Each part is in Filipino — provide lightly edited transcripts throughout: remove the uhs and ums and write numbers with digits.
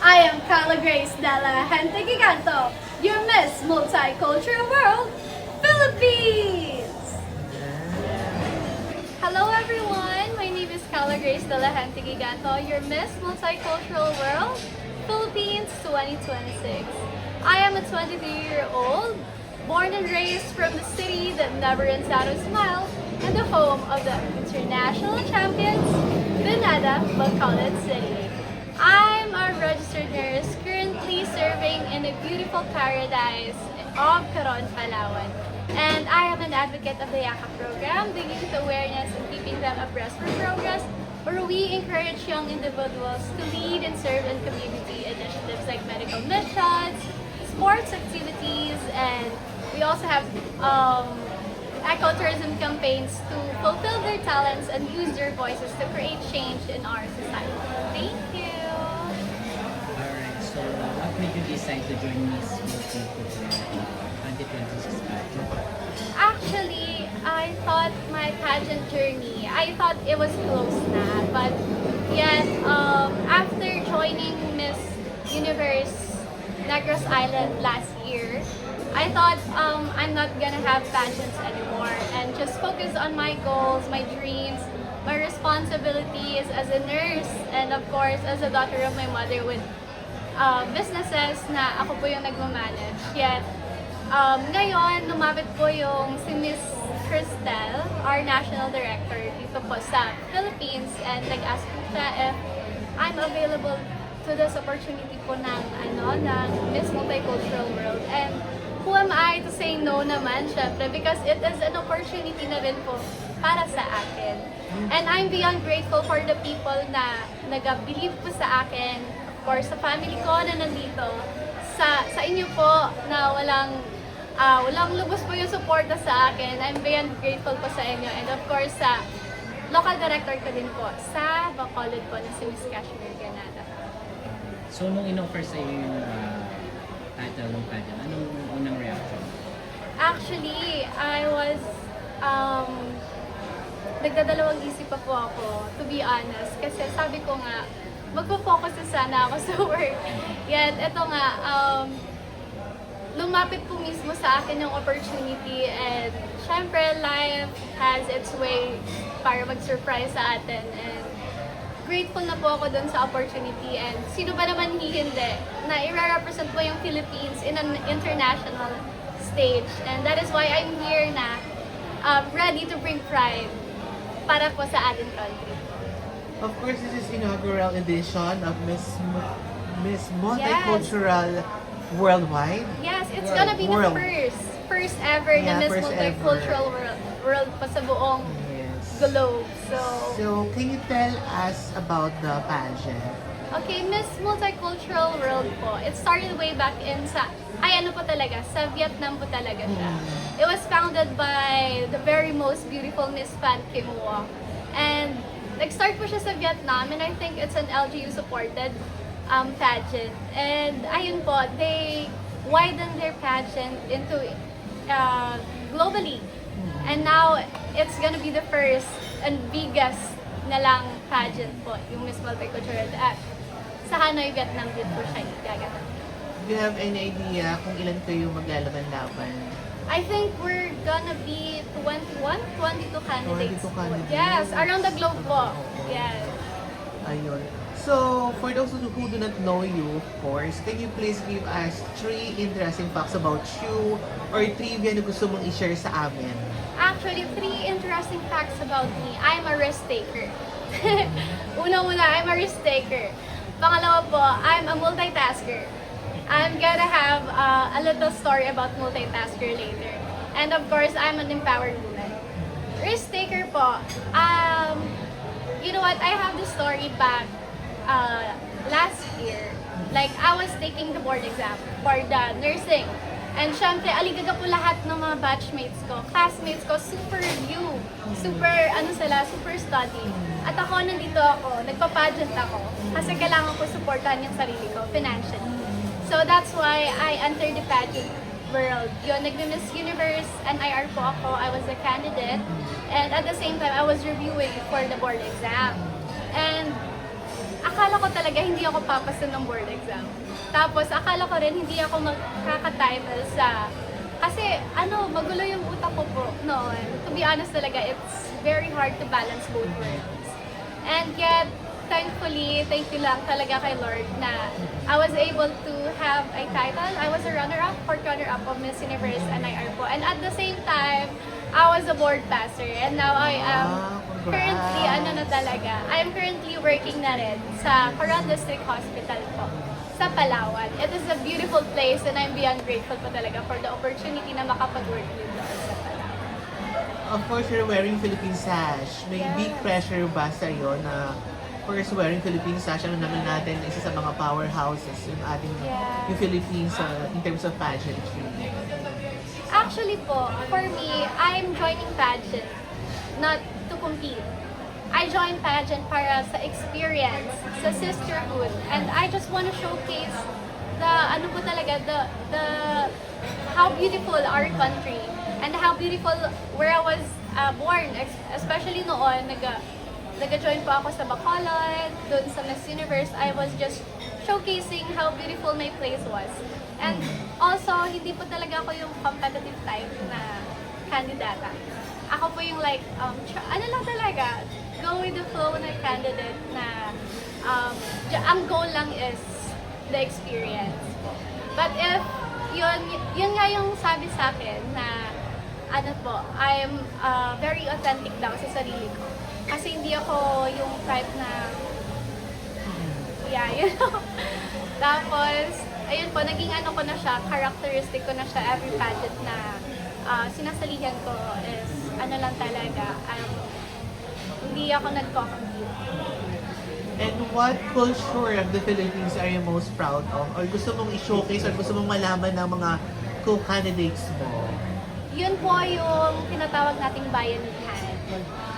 I am Carla Grace Della Gente Giganto, your Miss Multicultural World, Philippines! Hello everyone, my name is Carla Grace Della Gente Giganto, your Miss Multicultural World, Philippines 2026. I am a 23-year-old, born and raised from the city that never runs out of smile, and the home of the international champions, Benada, Bacolod City. I'm a registered nurse currently serving in the beautiful paradise of Coron, Palawan. And I am an advocate of the YAKA program, the youth awareness and keeping them abreast for progress, where we encourage young individuals to lead and serve in community initiatives like medical missions, sports activities, and we also have ecotourism campaigns to fulfill their talents and use their voices to create change in our society. Thank you! Alright, so what made you decide to join Miss Multicultural 2026 pageant? Actually, I thought my pageant journey, I thought it was close na, but yet after joining Miss Universe Negros Island last year, I thought I'm not gonna have pageants anymore and just focus on my goals, my dreams, my responsibilities as a nurse, and of course as a daughter of my mother with businesses na ako po yung nagmamanage. Yet, ngayon, lumapit po yung si Miss Cristel, our national director dito po sa Philippines, and nag-ask po siya if I'm available to this opportunity po ng Miss Multicultural World. And who am I to say no naman, syempre, because it is an opportunity na rin po para sa akin. And I'm beyond grateful for the people na nag-believe po sa akin, of course, sa family ko na nandito, sa inyo po na walang lubos po yung suporta sa akin. I'm beyond grateful po sa inyo. And of course, sa local director ko din po, sa Bacolod po na si Miss Kashmir Ganada. So nung in-offer sa iyo yung title ng pageant, anong unang reaction? Actually, I was nagdadalawang isip pa po ako, to be honest. Kasi sabi ko nga, magpo-focus na sana ako sa work. Yet, ito nga, lumapit po mismo sa akin yung opportunity, and syempre, life has its way para mag-surprise sa atin. And grateful na po ako dun sa opportunity, and sino ba naman hindi na i-represent po yung Philippines in an international stage. And that is why I'm here na ready to bring pride para po sa ating country. Of course, this is inaugural edition of Miss Multicultural Worldwide. Yes, it's gonna be the first ever na Miss first Multicultural World pa sa buong Yes. globe. So, can you tell us about the pageant? Okay, Miss Multicultural World po. It started way back in sa Vietnam po talaga siya. It was founded by the very most beautiful Miss Fan Kim Wong. And nag-start po siya sa Vietnam, and I think it's an LGU-supported pageant. And ayun po, they widened their pageant into globally. And now, it's gonna be the first and biggest na lang pageant po, yung Miss Multicultural. Sa Hanoi, Vietnam din po siya igaganap. Do you have any idea kung ilan kayo maglalaban-laban? I think we're gonna be 22 candidates. 22 candidates. Yes, around the globe po. Yes. Ayun. So, for those who do not know you, of course, can you please give us 3 interesting facts about you or trivia na gusto mong i-share sa amin? Actually, 3 interesting facts about me. I'm a risk taker. Una-una, I'm a risk taker. Pangalawa po, I'm a multitasker. I'm gonna have a little story about multitasker later. And of course, I'm an empowered woman. Risk taker po. You know what? I have the story back last year. Like, I was taking the board exam for the nursing. And syempre, aligaga po lahat ng mga batchmates ko, classmates ko, super review, super study. At ako, nandito ako, nagpa-pageant ako, kasi kailangan ko supportahan yung sarili ko, financially. So that's why I entered the pageant world. Yun, nag-Miss Universe, NIR po ako, I was a candidate. And at the same time, I was reviewing for the board exam. And akala ko talaga hindi ako papasa ng board exam. Tapos akala ko rin hindi ako magkaka-title sa... Kasi magulo yung utak ko po noon. To be honest talaga, it's very hard to balance both worlds. And yet, thankfully, thank you lang talaga kay Lord na I was able to have a title. I was a runner-up, fourth runner-up of Miss Universe NIR po. And at the same time, I was a board passer. And now I am currently, I am currently working na rin sa Coron District Hospital po sa Palawan. It is a beautiful place and I'm beyond grateful po talaga for the opportunity na makapag-work with doon sa Palawan. Of course, you're wearing Philippine sash. May Yes. big pressure ba sa'yo na, of course, wearing Philippine sash, naman natin, isa sa mga powerhouses yung ating, Yeah. yung Philippines in terms of pageantry. Actually po, for me, I'm joining pageant not to compete. I joined pageant para sa experience, sa sisterhood, and I just want to showcase the how beautiful our country and how beautiful where I was born, especially noon nag-join po ako sa Bacolod, dun sa Miss Universe. I was just showcasing how beautiful my place was. And also, hindi po talaga ako yung competitive type na kandidata. Ako po yung like, lang talaga, go with the flow na candidate na ang goal lang is the experience po. But if yun nga yung sabi sa akin na I'm very authentic daw sa sarili ko. Kasi hindi ako yung type na Tapos, ayun po, naging ko na siya, characteristic ko na siya every pageant na sinasalihan ko is lang talaga, hindi ako nagko-compete. And what culture of the Philippines are you most proud of? Or gusto mong i-showcase or gusto mong malaman ng mga co-candidates mo? Yun po yung tinatawag nating bayanihan.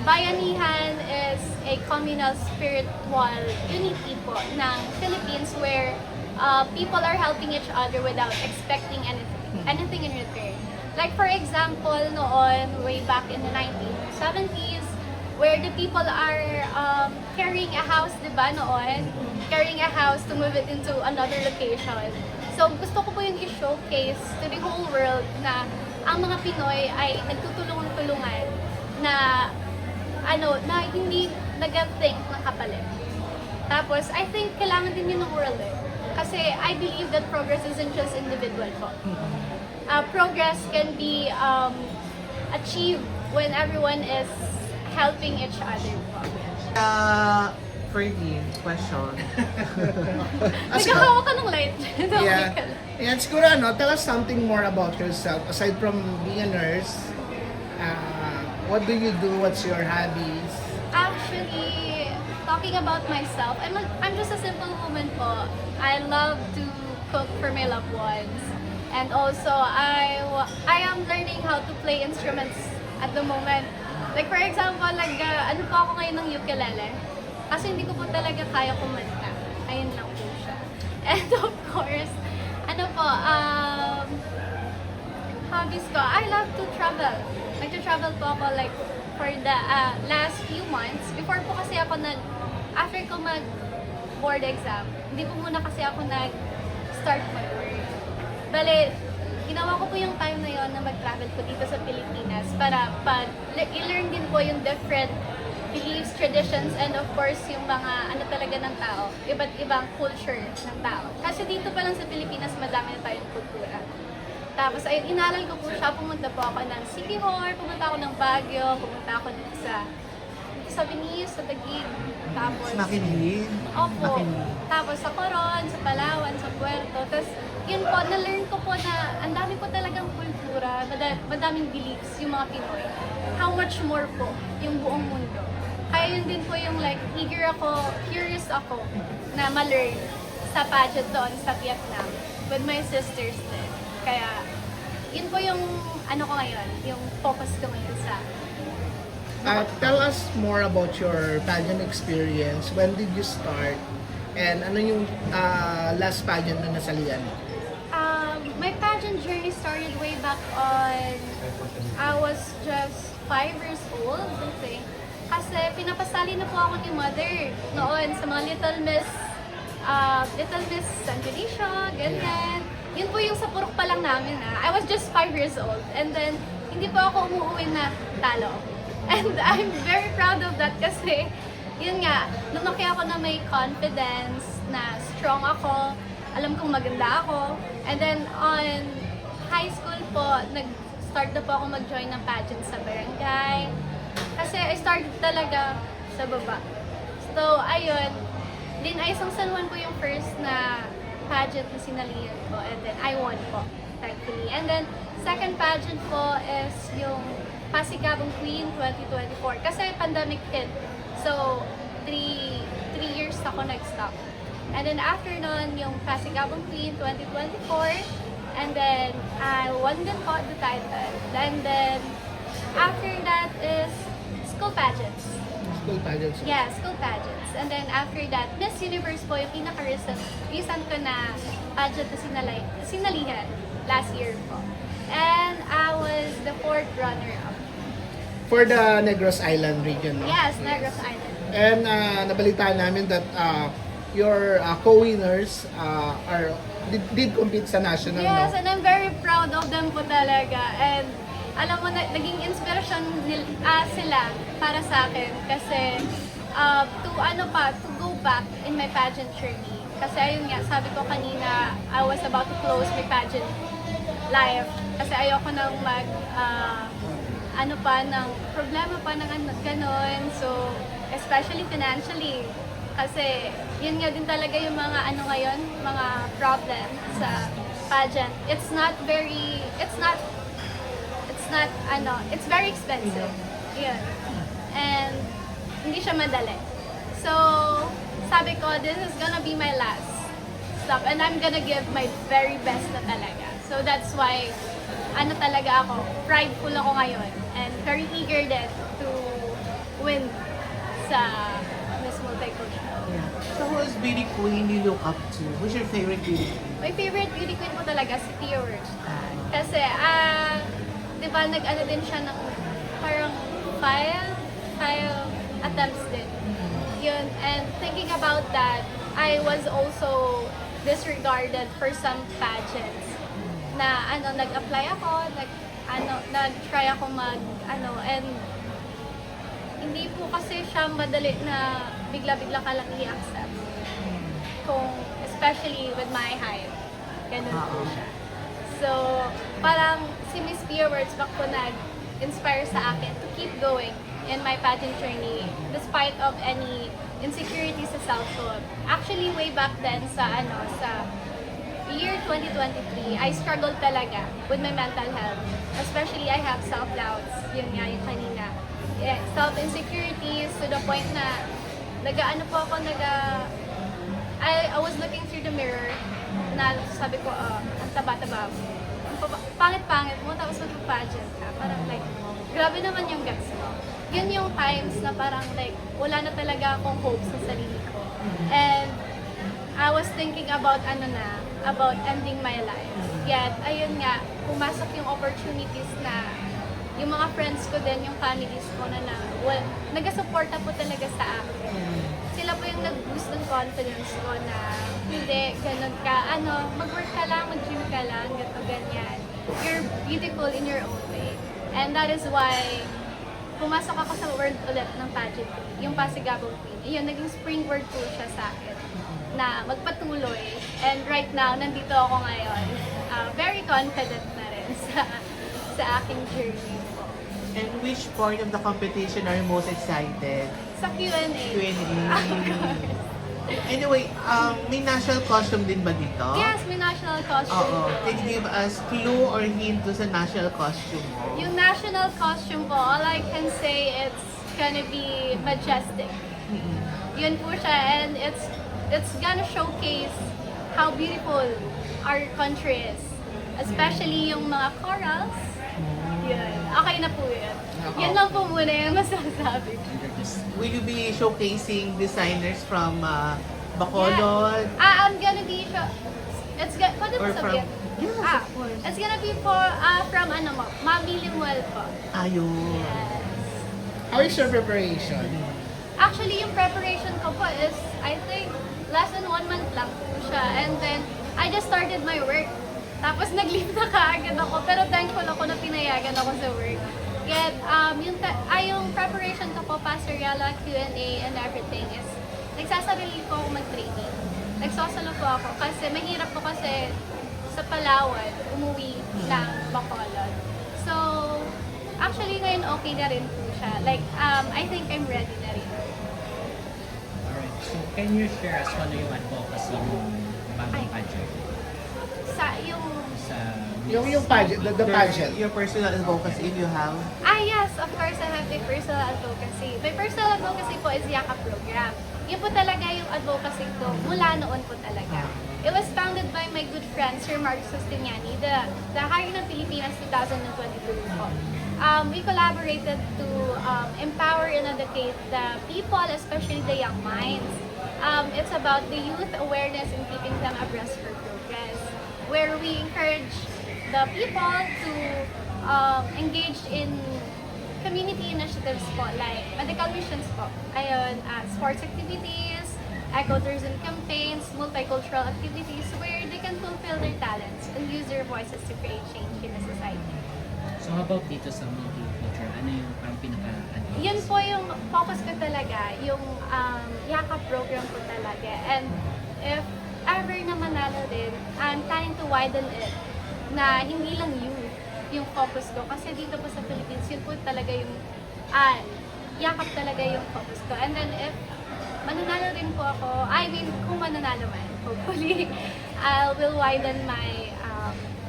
Bayanihan is a communal spiritual unity po ng Philippines where people are helping each other without expecting anything in return. Like for example, noon, way back in the 1970s, where the people are carrying a house, di ba, noon? Carrying a house to move it into another location. So gusto ko po yung i-showcase to the whole world na ang mga Pinoy ay nagtutulungan-tulungan na na hindi nag-think ng kapalit. Tapos, I think kailangan din yun ng world Kasi I believe that progress isn't just individual po. Progress can be achieved when everyone is helping each other po. Fergie, question. Nagkakawa ka ng light. Yeah, siguro tell us something more about yourself. Aside from being a nurse, what do you do? What's your hobbies? Actually, talking about myself, I'm just a simple woman po. I love to cook for my loved ones. And also, I am learning how to play instruments at the moment. Like for example, po ako ngayon ng ukulele. Kasi hindi ko po talaga kaya kumanta. Ayun lang po siya. And of course, hobbies ko, I love to travel. Nag-travel po ako like for the last few months. Before po kasi ako after ko mag-board exam, hindi po muna kasi ako nag-start mag-work. Bale, ginawa ko po yung time na yon na mag-travel po dito sa Pilipinas para i-learn din po yung different beliefs, traditions, and of course, yung mga talaga ng tao, iba't ibang culture ng tao. Kasi dito pa lang sa Pilipinas, madami na tayong kultura. Tapos, ayun, inalal ko po siya, pumunta po ako ng City Hall, pumunta ako ng Baguio, pumunta ako dito sa Venice, sa Taguig, tapos... Makinig. Opo. Tapos sa Coron, sa Palawan, sa Puerto. Tapos, yun po, na-learn ko po na ang dami po talagang kultura, madaming beliefs yung mga Pinoy. How much more po yung buong mundo. Kaya yun din po yung like, curious ako na ma-learn sa pageant doon sa Vietnam with my sisters din. Kaya, yun po yung ko ngayon, yung focus ko ngayon sa... Tell us more about your pageant experience. When did you start? And ano yung last pageant na nasalihan mo? My pageant journey started way back on... I was just 5 years old, I think. Kasi pinapasali na po ako ni Mother noon sa mga Little Miss San Felicio, ganyan. Yun po yung sa purok pa lang namin I was just 5 years old. And then, hindi po ako umuwi na talo. And I'm very proud of that kasi, yun nga, lumaki ako na may confidence, na strong ako, alam kong maganda ako. And then, on high school po, nag-start na po ako mag-join ng pageant sa barangay. Kasi I started talaga sa baba. So, ayun, din ay isang San Juan po yung first na pageant na sinalihan ko. And then, I won po, thankfully. And then, second pageant po is yung Pasigabong Queen 2024. Kasi pandemic hit. So, 3 years ako nag-stop. And then, after nun, yung Pasigabong Queen 2024. And then, I won din po the title. And then, after that is school pageants. School pageants. Yeah, school pageants. And then after that, Miss Universe po yung pinaka-recent ko na pageant na sinalihan last year po. And I was the 4th runner-up. For the Negros Island region, no? Yes, Negros Island. And nabalitaan namin that your co-winners did compete sa national, Yes, no? and I'm very proud of them po talaga. And alam mo, naging inspirasyon sila para sa akin kasi to go back in my pageant journey. Kasi ayun nga, sabi ko kanina, I was about to close my pageant life kasi ayoko nang ng problema pa ng ganon. So, especially financially. Kasi yun nga din talaga yung mga mga problem sa pageant. It's very expensive. Yun. And hindi siya madali. So, sabi ko, this is gonna be my last stop and I'm gonna give my very best na talaga. So that's why, talaga ako, prideful ako ngayon and very eager din to win sa Miss Multicultural. Yeah. So who is beauty queen you look up to? Who's your favorite beauty queen? My favorite beauty queen po talaga si Tia Wurch. Kasi, di ba, nag-ano din siya ng parang 5 attempts din. Yun, and thinking about that, I was also disregarded for some pageants na nag-apply ako, nag-try ako and hindi po kasi siya madali na bigla-bigla ka lang i-accept. Especially with my height. Ganun po siya. So, parang si Miss Pia Words back po nag-inspire sa akin to keep going in my pageant journey despite of any insecurities sa self-love. Actually, way back then sa year 2023, I struggled talaga with my mental health. Especially, I have self-doubts. Yun nga yung kanina. Yeah, self-insecurities to the point na I was looking through the mirror na sabi ko, ang taba-taba mo. Pangit-pangit mo, tapos mag-pageant ka. Parang grabe naman yung guts mo. Yun yung times na parang wala na talaga akong hope sa sarili ko. And I was thinking about about ending my life. Yet, ayun nga, pumasok yung opportunities na yung mga friends ko din, yung families ko nag-suporta po talaga sa akin. Sila po yung nag-boost ng confidence ko na hindi, ganun ka, mag-work ka lang, mag-gym ka lang, ganyan. You're beautiful in your own way. And that is why pumasok ako sa world ulit ng pageant, yung Pasigabong Queen. Yun, naging springboard po siya sa akin na magpatuloy. And right now, nandito ako ngayon. Very confident na rin sa aking journey po. And which part of the competition are you most excited? Sa Q&A. Q&A. Anyway, may national costume din ba dito? Yes, may national costume. Oo. po. Can you give us clue or hint to sa national costume mo? Yung national costume po, all I can say it's gonna be majestic. Yun po siya, and it's gonna showcase how beautiful our country is. Especially yung mga corals. Yun. Okay na po yun. Yun lang po muna yung masasabi ko. Will you be showcasing designers from Bacolod? Yeah. I'm gonna be pwede mo Or from... sabihin? Yes, of course. It's gonna be from Mabilimuel po. Ayun. Yes. How is your preparation? Actually, yung preparation ko po is, I think, less than 1 month lang po siya. And then, I just started my work. Tapos nag-leave na kaagad ako. Pero thankful ako na pinayagan ako sa work. Yet, yung preparation ko po, Pastorela, Q&A, and everything is, nagsasarili ko ako mag-training. Nagsosolo po ako kasi mahirap po kasi sa Palawan, umuwi lang Bacolod. So, actually ngayon okay na rin po siya. Like, I think I'm ready na rin. Alright, so can you share us kung ano yung advocacy mo bagong Ay. pageant? Sa yung... Sa Yung pageant, the pageant. Your personal advocacy, if you have. Yes, of course, I have my personal advocacy. My personal advocacy po is Yakap program. Yun po talaga yung advocacy ko mula noon po talaga. It was founded by my good friend, Sir Mark Sustiniani, the Hari ng Pilipinas 2022 po. We collaborated to empower and educate the people, especially the young minds. It's about the youth awareness and keeping them abreast for progress, where we encourage the people to engage in community initiatives po, like medical missions po, ayun, sports activities, ecotourism campaigns, multicultural activities where they can fulfill their talents and use their voices to create change in the society. So how about dito sa multicultural? Ano yung parang pinaka-advocacy? Yun po yung focus ko talaga, yung Yakap program po talaga. And if ever na manalo din, I'm planning to widen it na hindi lang youth yung focus ko. Kasi dito po sa Philippines, yun po talaga yung Yakap talaga yung focus ko. And then if mananalo rin po ako, I mean, kung mananalo man, hopefully, I will widen my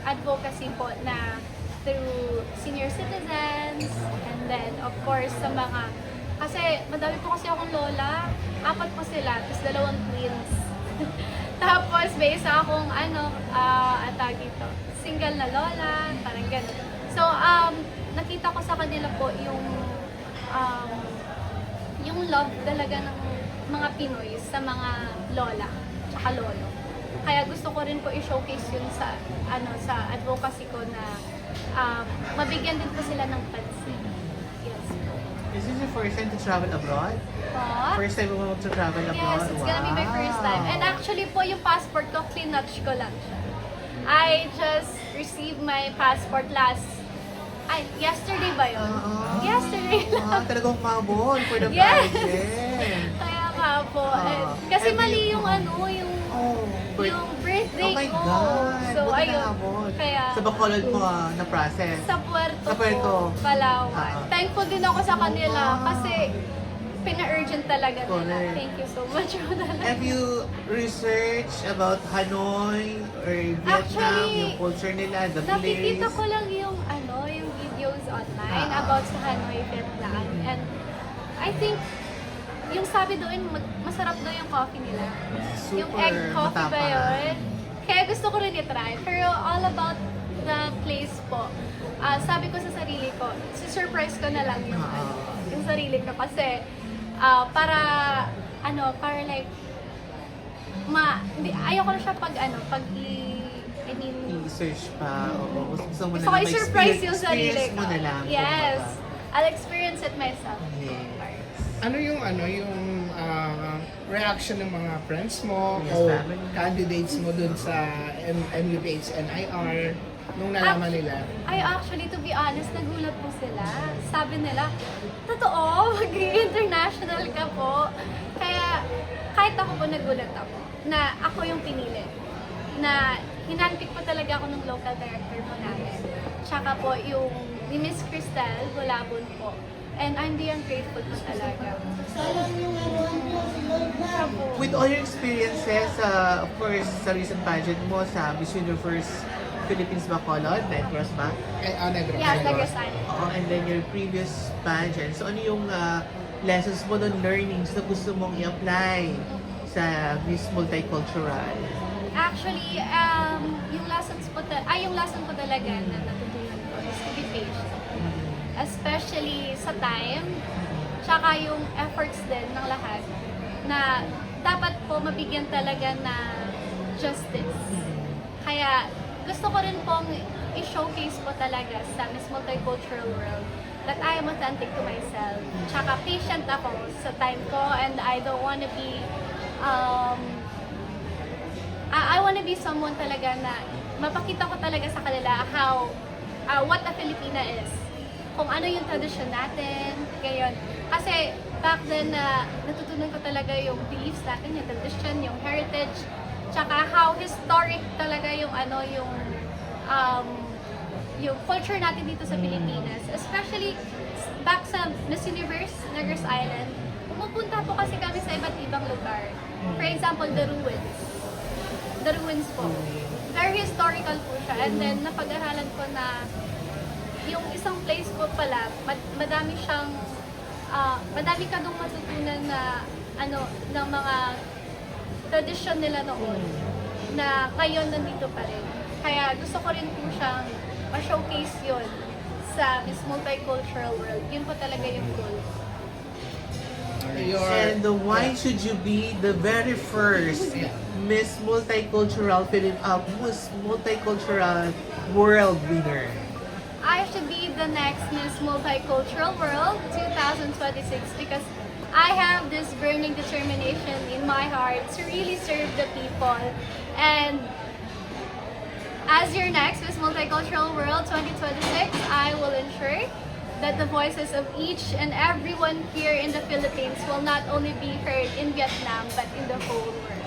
advocacy po na through senior citizens, and then, of course, sa mga, kasi madami po kasi akong lola, 4 po sila, tapos 2 twins. Tapos, may isa akong, atag ito, single na lola, parang gano'n. So, nakita ko sa kanila po yung love talaga ng mga Pinoy sa mga lola, tsaka lolo. Kaya gusto ko rin po i-showcase yun sa advocacy ko na mabigyan din po sila ng pansin. Yes po. Is this your first time to travel abroad? Po? First time mo to travel abroad? Yes, it's gonna be my first time. And actually po, yung passport ko, clinotch ko lang siya. I just received my passport yesterday ba yun? Yesterday lang. Talagang mabon for the Yes! pageant. Kaya nga po. Kasi mali yung yung birthday Oh my ko. God! So, Buti ayun. nahabol. Kaya, Sa Bacolod mo na-process. sa Puerto, Sa Puerto. po, Palawan. Thankful din ako sa kanila Wow. kasi pina-urgent talaga nila. Correct. Thank you so much for that. Have you researched about Hanoi or Vietnam, Actually, yung culture nila, the Nakikita place? ko lang yung videos online about sa Hanoi, Vietnam. And I think yung sabi doon, masarap daw yung coffee nila. Yung Super egg coffee ba matapang. yun? Kaya gusto ko rin i-try. Pero all about the place po, sabi ko sa sarili ko, surprise ko na lang yung sarili ko. Kasi para like, ayoko na siya I-search pa. Oo. Gusto mo gusto na ko lang i-surprise yung sarili experience ko. mo na lang. Yes. kumbaga. I'll experience it myself. Yes. Ano yung reaction ng mga friends mo Yes, o family. candidates mo dun sa MUPH NIR nung nalaman nila? Actually, to be honest, nagulat po sila. Sabi nila, totoo, mag-international ka po. Kaya, kahit ako po nagulat ako, na ako yung pinili. Na hinanpick po talaga ako ng local director po namin. Tsaka po yung ni Miss Cristel Bulabon po. And I'm beyond grateful po talaga. With all your experiences, of course, sa recent pageant mo sa Miss Universe Philippines Bacolod, Negros ba? Negros. Yes, Nagasani. Oo, and then your previous pageant. So ano yung lessons mo doon, learnings na gusto mong i-apply sa Miss Multicultural? Actually, yung lesson ko talaga na natutunan ko is to be patient. Especially sa time, tsaka yung efforts din ng lahat na dapat po mabigyan talaga na justice. Kaya gusto ko rin pong i-showcase po talaga sa Miss Multicultural World that I am authentic to myself. Tsaka patient ako sa time ko, and I don't wanna be, I wanna be someone talaga na mapakita ko talaga sa kanila how, what a Filipina is. Kung ano yung tradisyon natin, gayon. Kasi back then natutunan ko talaga yung beliefs natin, yung tradition, yung heritage, tsaka how historic talaga yung yung culture natin dito sa Pilipinas. Especially back sa Miss Universe, Negros Island, pumupunta po kasi kami sa iba't ibang lugar. For example, the ruins. The ruins po. Very historical po siya. And then, napag-aralan ko na yung isang place po pala, madami siyang, madami ka dong matutunan na, ng mga tradisyon nila noon, na ngayon nandito pa rin. Kaya gusto ko rin po siyang ma-showcase yun sa Miss Multicultural World. Yun po talaga yung goal. And why should you be the very first Miss Multicultural Miss Multicultural World winner? I should be the next Miss Multicultural World 2026 because I have this burning determination in my heart to really serve the people. And as your next Miss Multicultural World 2026, I will ensure that the voices of each and everyone here in the Philippines will not only be heard in Vietnam but in the whole world.